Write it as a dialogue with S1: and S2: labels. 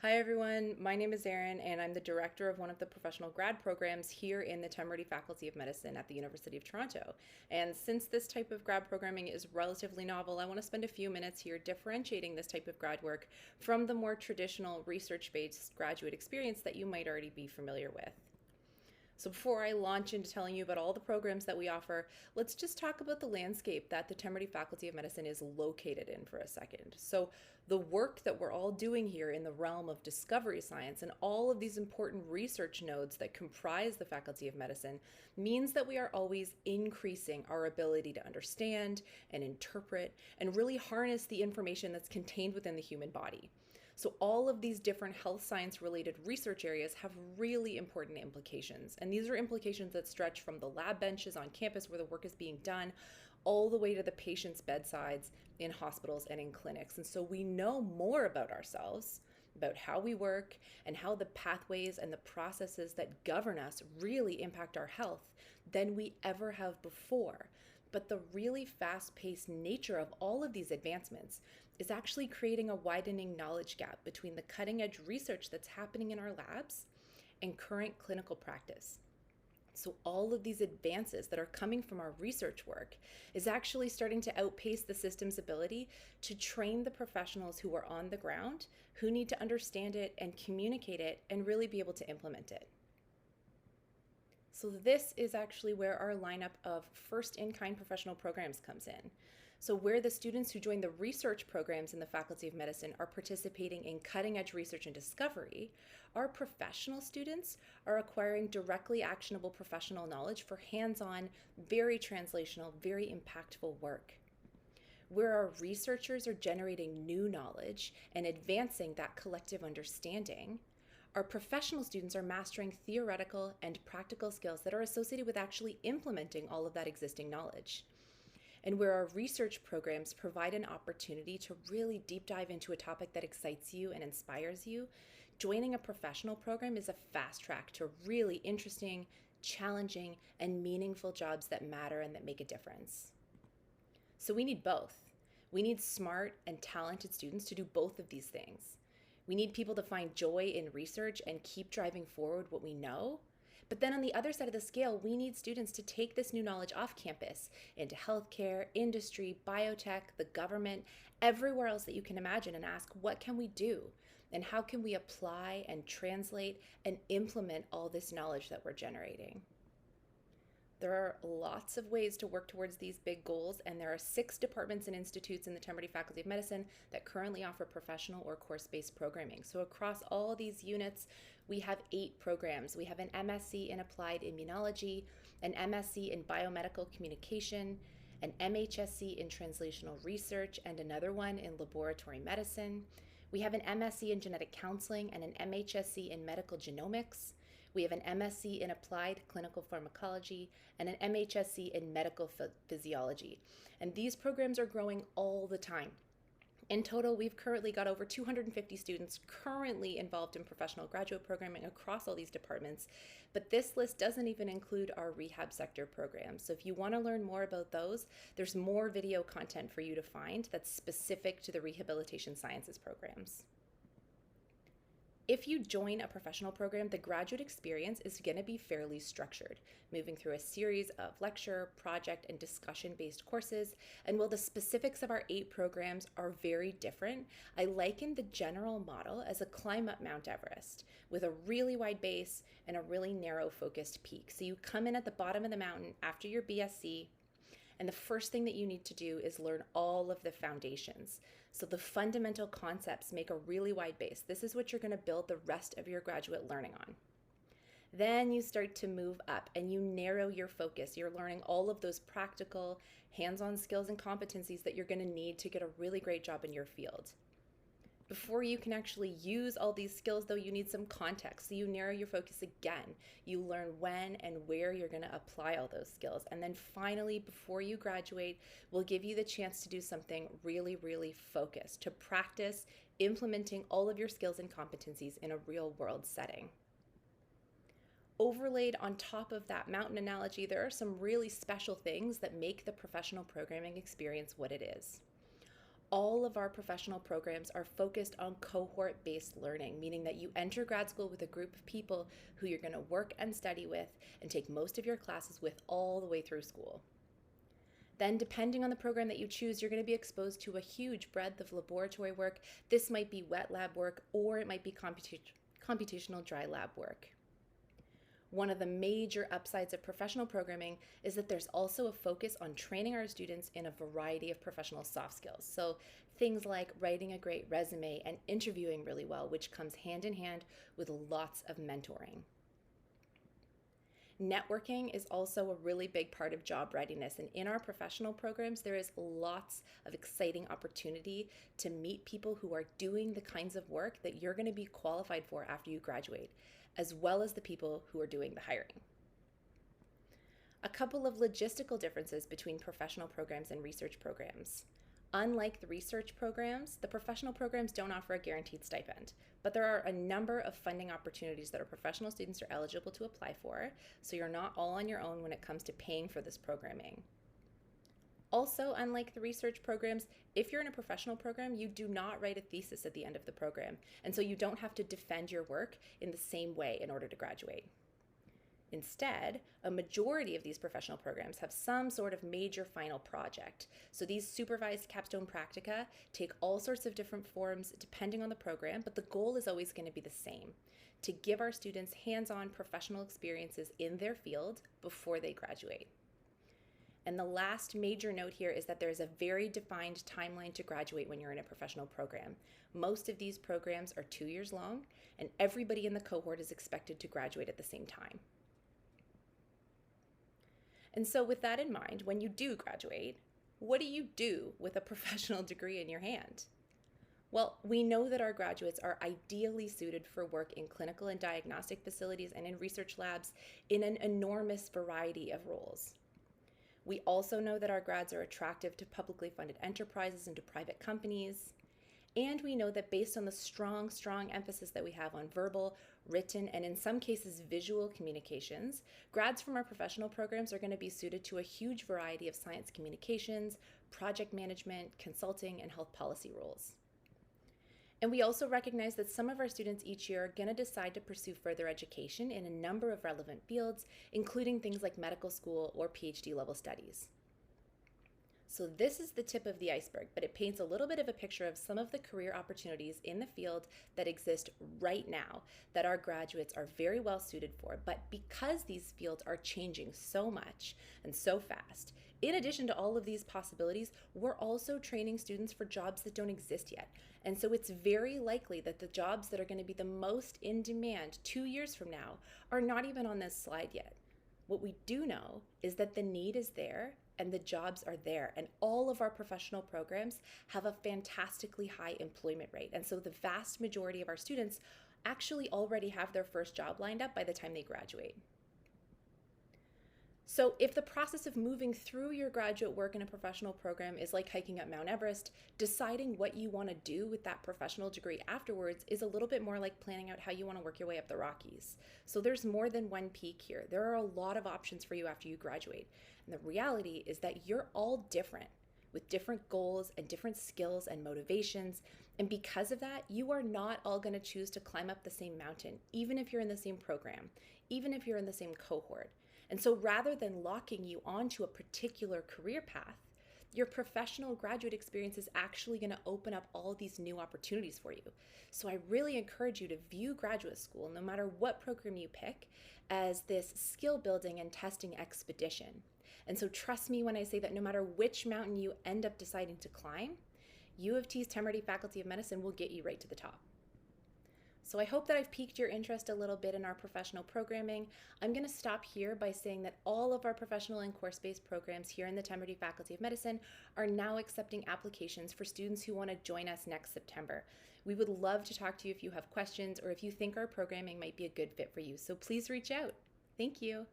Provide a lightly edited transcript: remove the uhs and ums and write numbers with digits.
S1: Hi everyone, my name is Erin and I'm the director of one of the professional grad programs here in the Temerity Faculty of Medicine at the University of Toronto. And since this type of grad programming is relatively novel, I want to spend a few minutes here differentiating this type of grad work from the more traditional research-based graduate experience that you might already be familiar with. So before I launch into telling you about all the programs that we offer, let's just talk about the landscape that the Temerity Faculty of Medicine is located in for a second. So the work that we're all doing here in the realm of discovery science and all of these important research nodes that comprise the Faculty of Medicine means that we are always increasing our ability to understand and interpret and really harness the information that's contained within the human body. So all of these different health science related research areas have really important implications. And these are implications that stretch from the lab benches on campus where the work is being done all the way to the patient's bedsides in hospitals and in clinics. And so we know more about ourselves, about how we work, and how the pathways and the processes that govern us really impact our health than we ever have before. But the really fast paced nature of all of these advancements is actually creating a widening knowledge gap between the cutting edge research that's happening in our labs and current clinical practice. So, all of these advances that are coming from our research work is actually starting to outpace the system's ability to train the professionals who are on the ground, who need to understand it and communicate it and really be able to implement it. So this is actually where our lineup of first-in-kind professional programs comes in. So where the students who join the research programs in the Faculty of Medicine are participating in cutting-edge research and discovery, our professional students are acquiring directly actionable professional knowledge for hands-on, very translational, very impactful work. Where our researchers are generating new knowledge and advancing that collective understanding, our professional students are mastering theoretical and practical skills that are associated with actually implementing all of that existing knowledge. And where our research programs provide an opportunity to really deep dive into a topic that excites you and inspires you, joining a professional program is a fast track to really interesting, challenging, and meaningful jobs that matter and that make a difference. So we need both. We need smart and talented students to do both of these things. We need people to find joy in research and keep driving forward what we know. But then on the other side of the scale, we need students to take this new knowledge off campus into healthcare, industry, biotech, the government, everywhere else that you can imagine and ask, what can we do? And how can we apply and translate and implement all this knowledge that we're generating? There are lots of ways to work towards these big goals, and there are 6 departments and institutes in the Temerity Faculty of Medicine that currently offer professional or course-based programming. So across all these units, we have 8 programs. We have an MSc in Applied Immunology, an MSc in Biomedical Communication, an MHSc in Translational Research, and another one in Laboratory Medicine. We have an MSc in Genetic Counseling and an MHSc in Medical Genomics. We have an MSc in Applied Clinical Pharmacology and an MHSc in Medical Physiology. And these programs are growing all the time. In total, we've currently got over 250 students currently involved in professional graduate programming across all these departments, but this list doesn't even include our rehab sector programs. So if you want to learn more about those, there's more video content for you to find that's specific to the rehabilitation sciences programs. If you join a professional program, the graduate experience is going to be fairly structured, moving through a series of lecture, project, and discussion-based courses. And while the specifics of our 8 programs are very different, I liken the general model as a climb up Mount Everest with a really wide base and a really narrow focused peak. So you come in at the bottom of the mountain after your BSc, and the first thing that you need to do is learn all of the foundations. So the fundamental concepts make a really wide base. This is what you're going to build the rest of your graduate learning on. Then you start to move up and you narrow your focus. You're learning all of those practical, hands-on skills and competencies that you're going to need to get a really great job in your field. Before you can actually use all these skills, though, you need some context. So you narrow your focus again. You learn when and where you're going to apply all those skills. And then finally, before you graduate, we'll give you the chance to do something really, really focused, to practice implementing all of your skills and competencies in a real world setting. Overlaid on top of that mountain analogy, there are some really special things that make the professional programming experience what it is. All of our professional programs are focused on cohort-based learning, meaning that you enter grad school with a group of people who you're going to work and study with and take most of your classes with all the way through school. Then, depending on the program that you choose, you're going to be exposed to a huge breadth of laboratory work. This might be wet lab work, or it might be computational dry lab work. One of the major upsides of professional programming is that there's also a focus on training our students in a variety of professional soft skills. So things like writing a great resume and interviewing really well, which comes hand in hand with lots of mentoring. Networking is also a really big part of job readiness, and in our professional programs, there is lots of exciting opportunity to meet people who are doing the kinds of work that you're going to be qualified for after you graduate, as well as the people who are doing the hiring. A couple of logistical differences between professional programs and research programs. Unlike the research programs, the professional programs don't offer a guaranteed stipend, but there are a number of funding opportunities that our professional students are eligible to apply for, so you're not all on your own when it comes to paying for this programming. Also, unlike the research programs, if you're in a professional program, you do not write a thesis at the end of the program, and so you don't have to defend your work in the same way in order to graduate. Instead, a majority of these professional programs have some sort of major final project. So these supervised capstone practica take all sorts of different forms depending on the program, but the goal is always going to be the same: to give our students hands-on professional experiences in their field before they graduate. And the last major note here is that there is a very defined timeline to graduate when you're in a professional program. Most of these programs are 2 years long, and everybody in the cohort is expected to graduate at the same time. And so with that in mind, when you do graduate, what do you do with a professional degree in your hand? Well, we know that our graduates are ideally suited for work in clinical and diagnostic facilities and in research labs in an enormous variety of roles. We also know that our grads are attractive to publicly funded enterprises and to private companies. And we know that based on the strong emphasis that we have on verbal, written, and in some cases visual communications, grads from our professional programs are going to be suited to a huge variety of science communications, project management, consulting, and health policy roles. And we also recognize that some of our students each year are going to decide to pursue further education in a number of relevant fields, including things like medical school or PhD level studies. So this is the tip of the iceberg, but it paints a little bit of a picture of some of the career opportunities in the field that exist right now that our graduates are very well suited for. But because these fields are changing so much and so fast, in addition to all of these possibilities, we're also training students for jobs that don't exist yet. And so it's very likely that the jobs that are going to be the most in demand 2 years from now are not even on this slide yet. What we do know is that the need is there and the jobs are there, and all of our professional programs have a fantastically high employment rate. And so the vast majority of our students actually already have their first job lined up by the time they graduate. So if the process of moving through your graduate work in a professional program is like hiking up Mount Everest, deciding what you want to do with that professional degree afterwards is a little bit more like planning out how you want to work your way up the Rockies. So there's more than one peak here. There are a lot of options for you after you graduate. And the reality is that you're all different, with different goals and different skills and motivations. And because of that, you are not all going to choose to climb up the same mountain, even if you're in the same program, even if you're in the same cohort. And so rather than locking you onto a particular career path, your professional graduate experience is actually going to open up all these new opportunities for you. So I really encourage you to view graduate school, no matter what program you pick, as this skill building and testing expedition. And so trust me when I say that no matter which mountain you end up deciding to climb, U of T's Temerity Faculty of Medicine will get you right to the top. So I hope that I've piqued your interest a little bit in our professional programming. I'm going to stop here by saying that all of our professional and course-based programs here in the Temerity Faculty of Medicine are now accepting applications for students who want to join us next September. We would love to talk to you if you have questions or if you think our programming might be a good fit for you. So please reach out. Thank you.